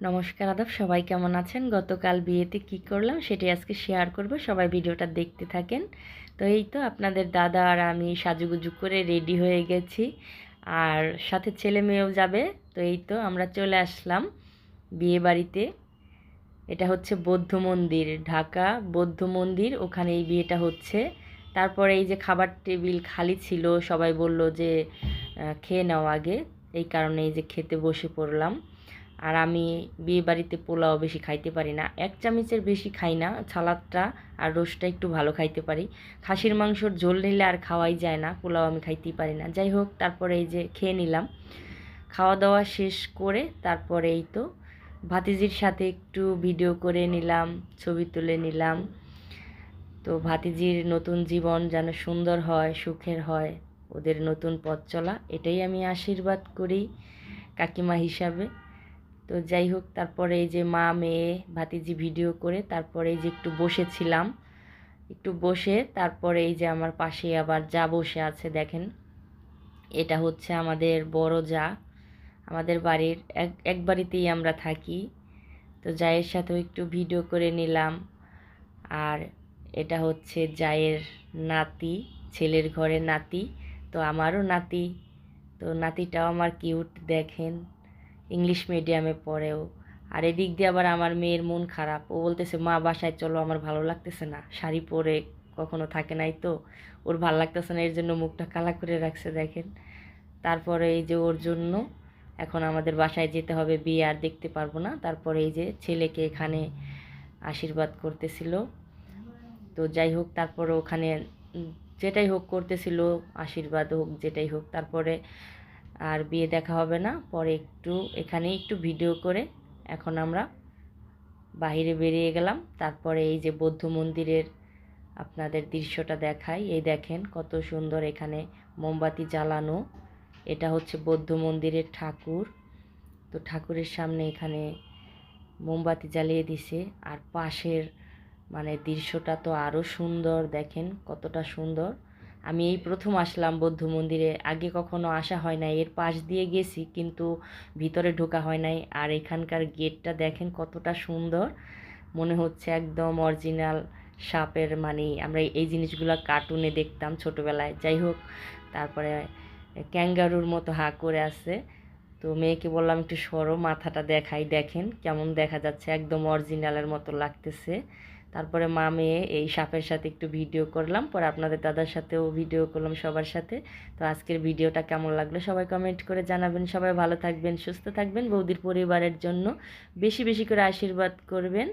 নমস্কার আদাব, সবাই কেমন আছেন? গতকাল বিয়েতে কি করলাম সেটাই আজকে শেয়ার করব। সবাই ভিডিওটা দেখতে থাকেন। তো এই তো আপনাদের দাদা আর আমি সাজুগুজু করে রেডি হয়ে গেছি, আর সাথে ছেলে মেয়েও যাবে। তো এই তো আমরা চলে আসলাম বিয়ে বাড়িতে। এটা হচ্ছে বৌদ্ধ মন্দির, ঢাকা বৌদ্ধ মন্দির, ওখানে এই বিয়েটা হচ্ছে। তারপরে এই যে খাবার টেবিল খালি ছিল, সবাই বলল যে খেয়ে নাও আগে, এই কারণে এই যে খেতে বসে পড়লাম। আর আমি বিয়ে বাড়িতে পোলাও বেশি খাইতে পারি না, 1 চামচের বেশি খাই না। সালাদটা আর রোস্টটা একটু ভালো খাইতে পারি। খাসির মাংসর ঝোল নিলে আর খাওয়াই যায় না, পোলাও আমি খাইতেই পারি না। যাই হোক, তারপরে এই যে খেয়ে নিলাম। খাওয়া দাওয়া শেষ করে তারপরে এই তো ভাতিজির সাথে একটু ভিডিও করে নিলাম, ছবি তুলে নিলাম। তো ভাতিজির নতুন জীবন যেন সুন্দর হয়, সুখের হয়, ওদের নতুন পথ চলা, এটাই আমি আশীর্বাদ করি কাকিমা হিসাবে। তো যাই হোক, তারপরে এই যে মা মেয়ে ভাতিজি ভিডিও করে তারপরে এই যে একটু বসেছিলাম। একটু বসে তারপরে এই যে আমার পাশে আবার যা বসে আছে দেখেন, এটা হচ্ছে আমাদের বড় যা। আমাদের বাড়ির এক বাড়িতেই আমরা থাকি। তো জায়ের সাথেও একটু ভিডিও করে নিলাম। আর এটা হচ্ছে জায়ের নাতি, ছেলের ঘরের নাতি। তো আমারও নাতি। তো নাতিটাও আমার কিউট দেখেন, ইংলিশ মিডিয়ামে পড়েও। আর এদিক দিয়ে আবার আমার মেয়ের মন খারাপ, ও বলতেছে মা বাসায় চলো, আমার ভালো লাগতেছে না, শাড়ি পরে কখনো থাকে নাই তো, ওর ভালো লাগতেছে না, এর জন্য মুখটা কালা করে রাখছে দেখেন। তারপরে এই যে ওর জন্য এখন আমাদের বাসায় যেতে হবে, বিয়ে আর দেখতে পারবো না। তারপরে এই যে ছেলেকে এখানে আশীর্বাদ করতেছিল। তো যাই হোক, তারপরে ওখানে যেটাই হোক করতেছিল, আশীর্বাদ হোক যেটাই হোক। তারপরে আর বিয়ে দেখা হবে না, পরে একটু এখানে একটু ভিডিও করে এখন আমরা বাইরে বেরিয়ে গেলাম। তারপরে এই যে বৌদ্ধ মন্দিরের আপনাদের দৃশ্যটা দেখাই, এই দেখেন কত সুন্দর এখানে মোমবাতি জ্বালানো। এটা হচ্ছে বৌদ্ধ মন্দিরের ঠাকুর। তো ঠাকুরের সামনে এখানে মোমবাতি জ্বালিয়ে দিছে। আর পাশের মানে দৃশ্যটা তো আরও সুন্দর, দেখেন কতটা সুন্দর। আমি এই প্রথম আসলাম বৌদ্ধ মন্দিরে, আগে কখনো আসা হয় নাই। এর পাশ দিয়ে গেছি কিন্তু ভিতরে ঢোকা হয় নাই। আর এখানকার গেটটা দেখেন কতটা সুন্দর, মনে হচ্ছে একদম অরিজিনাল সাপের, মানে আমরা এই জিনিসগুলো কার্টুনে দেখতাম ছোটোবেলায়। যাই হোক, তারপরে ক্যাঙ্গারুর মতো হা করে আছে। তো মেয়েকে বললাম একটু সরো, মাথাটা দেখাই, দেখেন কেমন দেখা যাচ্ছে, একদম অরিজিনালের মতো লাগতেছে। তারপরে মা মেয়ে এই সাপের সাথে একটু ভিডিও করলাম, পরে আপনাদের দাদার সাথেও ভিডিও করলাম, সবার সাথে। তো আজকের ভিডিওটা কেমন লাগলো সবাই কমেন্ট করে জানাবেন। সবাই ভালো থাকবেন, সুস্থ থাকবেন, বৌদির পরিবারের জন্য বেশি বেশি করে আশীর্বাদ করবেন।